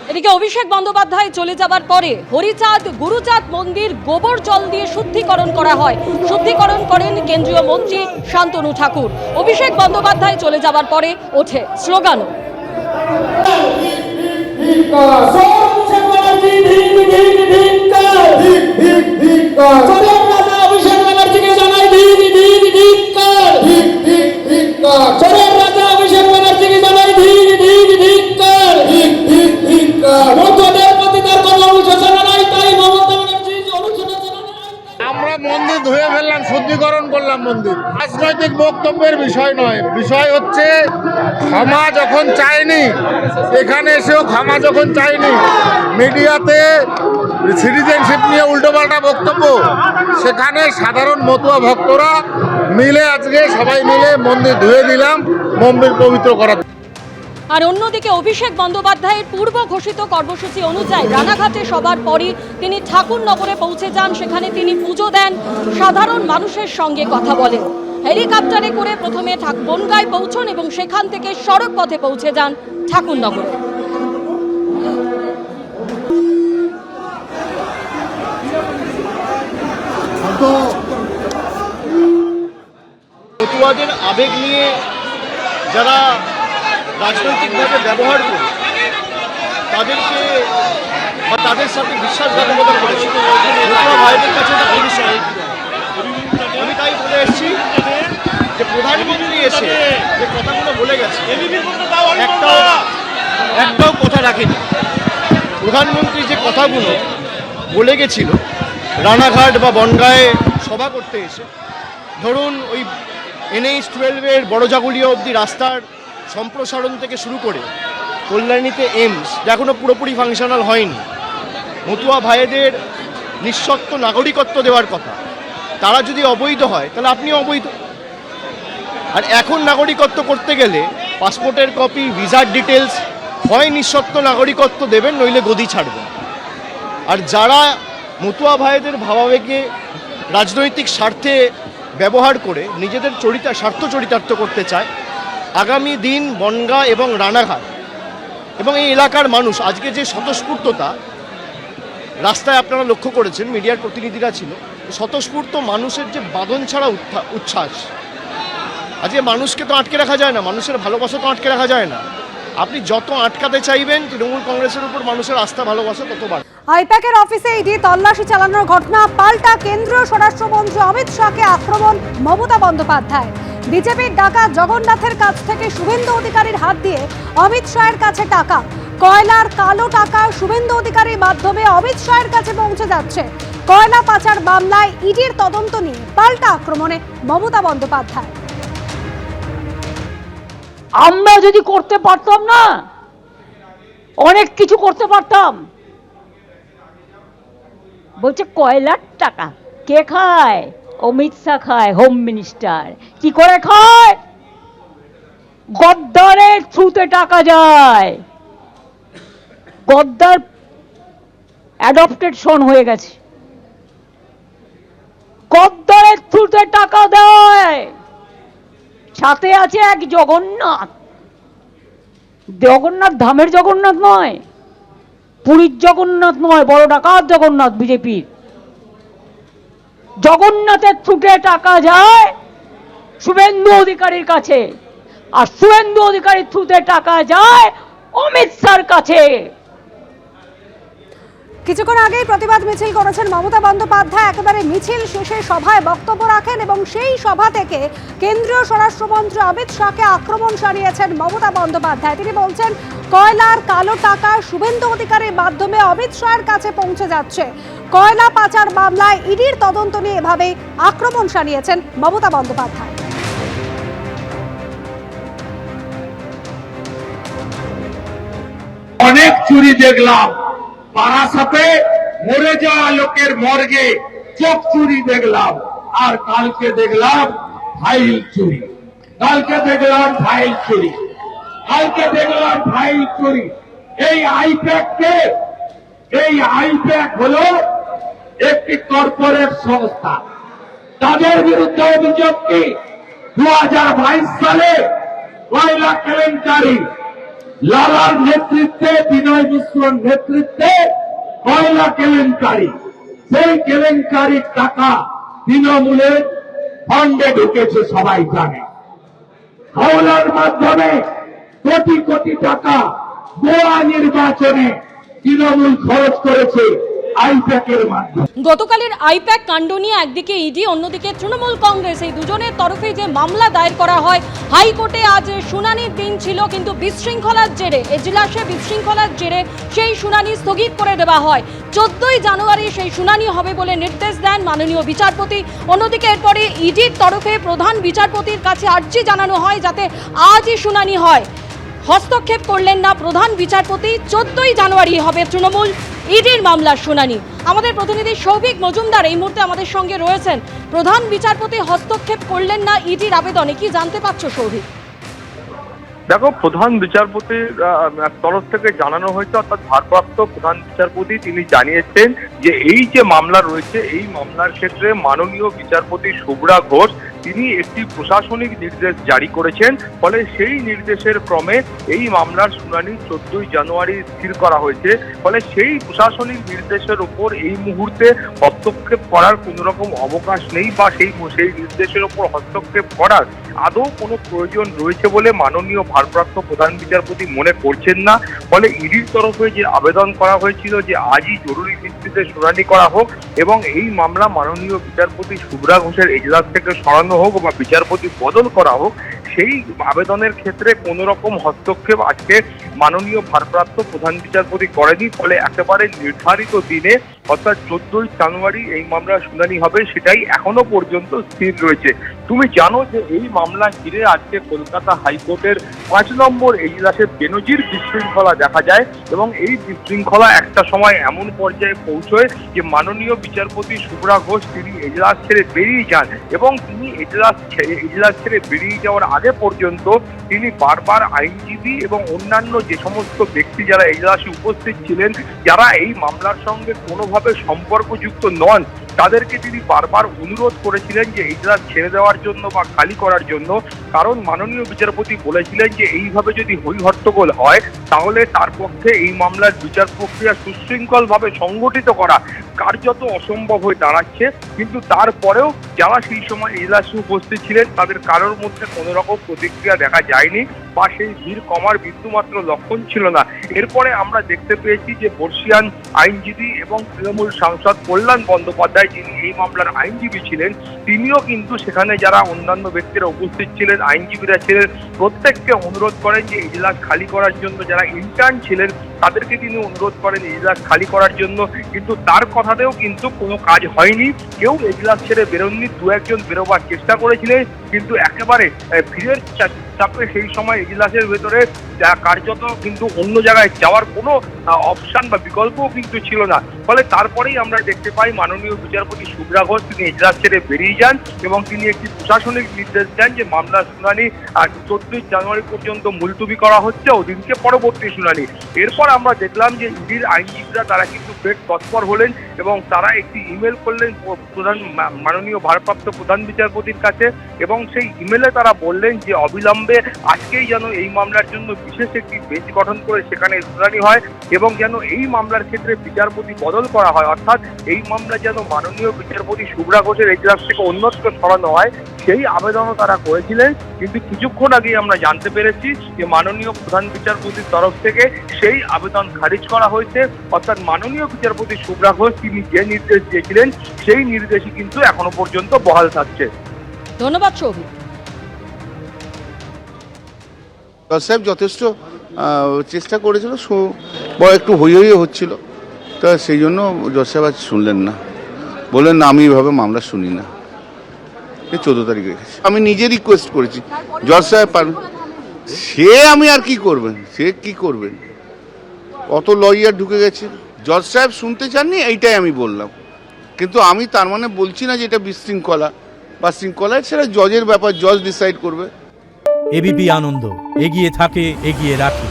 এদিকে অভিষেক বন্দ্যোপাধ্যায় চলে যাবার পরে হরিচাঁদ গুরুচাঁদ মন্দির গোবর জল দিয়ে শুদ্ধিকরণ করা হয়। শুদ্ধিকরণ করেন কেন্দ্রীয় মন্ত্রী শান্তনু ঠাকুর। অভিষেক বন্দ্যোপাধ্যায় চলে যাবার পরে ওঠে স্লোগানও। আমরা মন্দির ধুয়ে ফেললাম, শুদ্ধিকরণ করলাম মন্দির। রাজনৈতিক বক্তব্যের বিষয় নয়, বিষয় হচ্ছে ক্ষমা যখন চায়নি, এখানে এসেও ক্ষমা যখন চায়নি, মিডিয়াতে সিটিজেনশিপ নিয়ে উল্টোপাল্টা বক্তব্য, সেখানে সাধারণ মতুয়া ভক্তরা মিলে আজকে সবাই মিলে মন্দির ধুয়ে দিলাম, মন্দির পবিত্র করা। আর অন্যদিকে অভিষেক বন্দ্যোপাধ্যায়ের পূর্ব ঘোষিত কর্মসূচি অনুযায়ী রানাঘাটে সবার পরই তিনি ঠাকুরনগরে পৌঁছে যান। সেখানে তিনি পুজো দেন, সাধারণ মানুষের সঙ্গে কথা বলেন। হেলিকপ্টারে করে প্রথমে বনগাঁয় পৌঁছন এবং সেখান থেকে সড়ক পথে পৌঁছে যান ঠাকুরনগরে। পটুয়াদের আবেগ নিয়ে যারা রাজনৈতিকভাবে ব্যবহার করে তাদেরকে বা তাদের সাথে বিশ্বাসঘাতকতা করেছে, পটুয়া ভাইদের কাছে একটা পরিচয়। আমি তাই বলে এসেছি যে প্রধানমন্ত্রী এসে যে কথাগুলো বলে গেছে একটাও কথা রাখেনি। প্রধানমন্ত্রী যে কথাগুলো বলে গেছিল রানাঘাট বা বনগাঁয়ে সভা করতে এসে, ধরুন ওই NH-12 বড়জাগুলিয়া অবধি রাস্তার সম্প্রসারণ থেকে শুরু করে কল্যাণীতে এইমস, যা এখনো পুরোপুরি ফাংশনাল হয়নি, মতুয়া ভাইদের নিঃশর্ত নাগরিকত্ব দেওয়ার কথা, তারা যদি অবৈধ হয় তাহলে আপনিও অবৈধ। আর এখন নাগরিকত্ব করতে গেলে পাসপোর্টের কপি, ভিসার ডিটেলস, হয় নিঃশর্ত নাগরিকত্ব দেবেন, নইলে গদি ছাড়বেন। আর যারা মতুয়া ভাইদের ভাবাবেগে রাজনৈতিক স্বার্থে ব্যবহার করে নিজেদের স্বার্থ চরিতার্থ করতে চায়, আগামী দিন বনগাঁ এবং রানাঘাট এবং এই এলাকার মানুষ আজকে যে স্বতঃস্ফূর্ততা রাস্তায় আপনারা লক্ষ্য করেছেন, মিডিয়ার প্রতিনিধিরা ছিল, স্বতঃস্ফূর্ত মানুষের যে বাঁধন ছাড়া উচ্ছ্বাস, আজকে মানুষকে তো আটকে রাখা যায় না, মানুষের ভালোবাসা তো আটকে রাখা যায় না। আপনি যত আটকাতে চাইবেন তৃণমূল কংগ্রেসের উপর মানুষের আস্থা ভালোবাসা তত বাড়বে। আইপ্যাকের অফিসে ইডি তল্লাশি চালানোর ঘটনা, পাল্টা কেন্দ্রীয় স্বরাষ্ট্রমন্ত্রী অমিত শাহকে আক্রমণ মমতা বন্দ্যোপাধ্যায়। বিজেপির ডাকা জগন্নাথের কাছ থেকে শুভেন্দু অধিকারীর হাত দিয়ে অমিত শাহের কাছে টাকা, কয়লার কালো টাকা শুভেন্দু অধিকারীর মাধ্যমে অমিত শাহের কাছে পৌঁছে যাচ্ছে। কয়লা পাচার মামলায় ইডির তদন্ত নিয়ে পাল্টা আক্রমণে মমতা বন্দ্যোপাধ্যায়। আমরা যদি করতে পারতাম না, অনেক কিছু করতে পারতাম। বলছে কয়লার টাকা কে খায়? অমিত শাহ খায়, হোম মিনিস্টার। কি করে খায়? গদ্দারের থ্রুতে টাকা যায়। গদ্দার অ্যাডপ্টেড সন হয়ে গেছে, গদ্দারের থ্রুতে টাকা দেয়। সাথে আছে এক জগন্নাথ, জগন্নাথ ধামের জগন্নাথ নয়, পুরীর জগন্নাথ নয়, বড় ডাকাত জগন্নাথ বিজেপির। জগন্নাথের থ্রুতে টাকা যায় শুভেন্দু অধিকারীর কাছে, আর শুভেন্দু অধিকারীর থ্রুতে টাকা যায় অমিত শাহর কাছে। কিছুক্ষণ আগেই প্রতিবাদ মিছিল করেছেন মমতা বন্দ্যোপাধ্যায়। একেবারে মিছিল শেষে সভায় বক্তব্য রাখেন এবং সেই সভা থেকে কেন্দ্রীয় স্বরাষ্ট্রমন্ত্রী অমিত শাহকে আক্রমণ সারিয়েছেন মমতা বন্দ্যোপাধ্যায়। তিনি বলছেন কয়লার কালো টাকা শুভেন্দু অধিকারীর মাধ্যমে অমিত শাহের কাছে পৌঁছে যাচ্ছে। কয়লা পাচার মামলায় ইডির তদন্ত নিয়ে এভাবেই আক্রমণ সারিয়েছেন মমতা বন্দ্যোপাধ্যায়। অনেক চুরি দেখলাম, বারাসাতে মরে যাওয়া লোকের মর্গে চোখ চুরি দেখলাম, আর কালকে দেখলাম ফাইল চুরি, কালকে দেখলাম ফাইল চুরি, কালকে দেখলাম ফাইল চুরি। এই আইপ্যাক হলো একটি কর্পোরেট সংস্থা। তাদের বিরুদ্ধে অভিযোগ কি 2022 সালে কয়লা কেলেঙ্কারি, লালার নেতৃত্বে, বিনয় মিশ্রর নেতৃত্বে কয়লা কেলেঙ্কারি, সেই কেলেঙ্কারির টাকা তৃণমূলের ফান্ডে ঢুকেছে সবাই জানে। হাওলার মাধ্যমে কোটি কোটি টাকা গোয়া নির্বাচনে তৃণমূল খরচ করেছে আইপ্যাকের মাধ্যমে। গতকালের আইপ্যাক কাণ্ড নিয়ে একদিকে ইডি, অন্যদিকে তৃণমূল কংগ্রেস, এই দুজনের তরফে যে মামলা দায়ের করা হয়, হাইকোর্টে আজ শুনানির দিন ছিল, কিন্তু বিশৃঙ্খলার জেরে, এজলাসে বিশৃঙ্খলার জেরে সেই শুনানি স্থগিত করে দেওয়া হয়। 14ই জানুয়ারি সেই শুনানি হবে বলে নির্দেশ দেন মাননীয় বিচারপতি। অন্যদিকে এরপরে ইডির তরফে প্রধান বিচারপতির কাছে আর্জি জানানো হয় যাতে আজই শুনানি হয়। হস্তক্ষেপ করলেন না প্রধান বিচারপতি। 14ই জানুয়ারি হবে তৃণমূল ইডির মামলার শুনানি। আমাদের প্রতিনিধি সৌভিক মজুমদার এই মুহূর্তে আমাদের সঙ্গে রয়েছেন। প্রধান বিচারপতি হস্তক্ষেপ করলেন না ইডির আবেদনে, কি জানতে পারছো সৌভিক? দেখো, প্রধান বিচারপতির তরফ থেকে জানানো হয়েছে, অর্থাৎ ভারপ্রাপ্ত প্রধান বিচারপতি তিনি জানিয়েছেন যে এই যে মামলা রয়েছে, এই মামলার ক্ষেত্রে মাননীয় বিচারপতি শুভ্রা ঘোষ তিনি একটি প্রশাসনিক নির্দেশ জারি করেছেন। ফলে সেই নির্দেশের ক্রমে এই মামলার শুনানি 14ই জানুয়ারি স্থির করা হয়েছে। ফলে সেই প্রশাসনিক নির্দেশের উপর এই মুহূর্তে হস্তক্ষেপ করার কোনো রকম অবকাশ নেই, বা সেই নির্দেশের উপর হস্তক্ষেপ করার আদৌ কোনো প্রয়োজন রয়েছে বলে মাননীয় ভারপ্রাপ্ত প্রধান বিচারপতি মনে করছেন না। ফলে ইডির তরফে যে আবেদন করা হয়েছিল যে আজই জরুরি ভিত্তিতে শুনানি করা হোক এবং এই মামলা মাননীয় বিচারপতি শুভ্রা ঘোষের এজলাস থেকে সরানো হোক বা বিচারপতি বদল করা হোক, সেই আবেদনের ক্ষেত্রে কোনো রকম হস্তক্ষেপ আজকে মাননীয় ভারপ্রাপ্ত প্রধান বিচারপতি করেনি। ফলে একেবারে নির্ধারিত দিনে অর্থাৎ 14ই জানুয়ারি এই মামলার শুনানি হবে, সেটাই এখনো পর্যন্ত স্থির রয়েছে। তুমি জানো যে এই মামলা ঘিরে আজকে কলকাতা হাইকোর্টের 5 নম্বর এজলাসে বেনজির বিশৃঙ্খলা দেখা যায় এবং এই বিশৃঙ্খলা একটা সময় এমন পর্যায়ে পৌঁছয় যে মাননীয় বিচারপতি শুভ্রা ঘোষ তিনি এজলাস ছেড়ে বেরিয়ে যান এবং তিনি এজলাস ছেড়ে বেরিয়ে যাওয়ার আগে পর্যন্ত তিনি বারবার আইনজীবী এবং অন্যান্য যে সমস্ত ব্যক্তি যারা এজলাসে উপস্থিত ছিলেন, যারা এই মামলার সঙ্গে কোনোভাবে সম্পর্কযুক্ত নন, তাদেরকে তিনি বারবার অনুরোধ করেছিলেন যে এজলাস ছেড়ে দেওয়ার জন্য বা খালি করার জন্য। কারণ মাননীয় বিচারপতি বলেছিলেন যে এইভাবে যদি হই হট্টগোল হয় তাহলে তার পক্ষে এই মামলার বিচার প্রক্রিয়া সুশৃঙ্খলভাবে সংগঠিত করা কার্যত অসম্ভব হয়ে দাঁড়াচ্ছে। কিন্তু তারপরেও যারা সেই সময় এজলাসে উপস্থিত ছিলেন তাদের কারোর মধ্যে কোনো রকম প্রতিক্রিয়া দেখা যায়নি বা সেই ভিড় কমার বিন্দুমাত্র লক্ষণ ছিল না। এরপরে আমরা দেখতে পেয়েছি যে বর্ষিয়ান আইনজীবী এবং তৃণমূল সাংসদ কল্যাণ বন্দ্যোপাধ্যায় যিনি এই মামলার আইনজীবী ছিলেন, তিনিও কিন্তু সেখানে যারা অন্যান্য ব্যক্তিরা উপস্থিত ছিলেন, আইনজীবীরা ছিলেন, প্রত্যেককে অনুরোধ করেন যে এজলাস খালি করার জন্য। যারা ইন্টার্ন ছিলেন তাদেরকে তিনি অনুরোধ করেন এজলাস খালি করার জন্য, কিন্তু তার কথাতেও কিন্তু কোনো কাজ হয়নি। কেউ এজলাস ছেড়ে বেরোননি, 2-1 বেরোবার চেষ্টা করেছিলেন, কিন্তু একেবারে ভিড়ের চাপে সেই সময় এজলাসের ভেতরে কার্যত কিন্তু অন্য জায়গায় যাওয়ার কোনো অপশন বা বিকল্পও কিন্তু ছিল না। ফলে তারপরেই আমরা দেখতে পাই মাননীয় বিচারপতি শুভ্রা ঘোষ তিনি এজলাস ছেড়ে বেরিয়ে যান এবং তিনি একটি প্রশাসনিক নির্দেশ দেন যে মামলার শুনানি 14ই জানুয়ারি পর্যন্ত মুলতবি করা হচ্ছে, ওদিনকে পরবর্তী শুনানি। এরপর আমরা দেখলাম যে ইডির আইনজীবীরা তারা কিন্তু ফের তৎপর হলেন এবং তারা একটি ইমেল করলেন মাননীয় ভারপ্রাপ্ত প্রধান বিচারপতির কাছে এবং সেই ইমেলে তারা বললেন যে অবিলম্বে আজকেই যেন এই মামলার জন্য বিশেষ একটি বেঞ্চ গঠন করে সেখানে শুনানি হয় এবং যেন এই মামলার ক্ষেত্রে বিচারপতি বদল করা হয়, অর্থাৎ এই মামলা যেন মাননীয় বিচারপতি শুভ্রা ঘোষের এজলাস থেকে অন্যত্র সরানো হয়, সেই আবেদনও তারা করেছিলেন। কিন্তু কিছুক্ষণ আগেই আমরা জানতে পেরেছি যে মাননীয় প্রধান বিচারপতির তরফ থেকে সেই আবেদন খারিজ করা হয়েছে, অর্থাৎ মাননীয় বিচারপতি শুভ্রা ঘোষ তিনি যে নির্দেশ দিয়েছিলেন সেই নির্দেশই কিন্তু এখনো পর্যন্ত বহাল থাকছে। ধন্যবাদ সৌভিক। সাহেব যথেষ্ট চেষ্টা করেছিল, একটু হই হচ্ছিল, তা সেই জন্য জজ সাহেব আজ শুনলেন না, বললেন না আমি এইভাবে মামলা শুনি না। 14 তারিখে রেখেছি, আমি নিজে রিকোয়েস্ট করেছি জজ সাহেব সে আমি আর কি করবেন, সে কি করবেন, অত লয়ার ঢুকে গেছে। জজ সাহেব শুনতে চাননি এইটাই আমি বললাম, কিন্তু আমি তার মানে বলছি না যে এটা বিশৃঙ্খলা বা শৃঙ্খলা, সেটা জজের ব্যাপার, জজ ডিসাইড করবে। এবিপি আনন্দ এগিয়ে থাকে, এগিয়ে রাখে।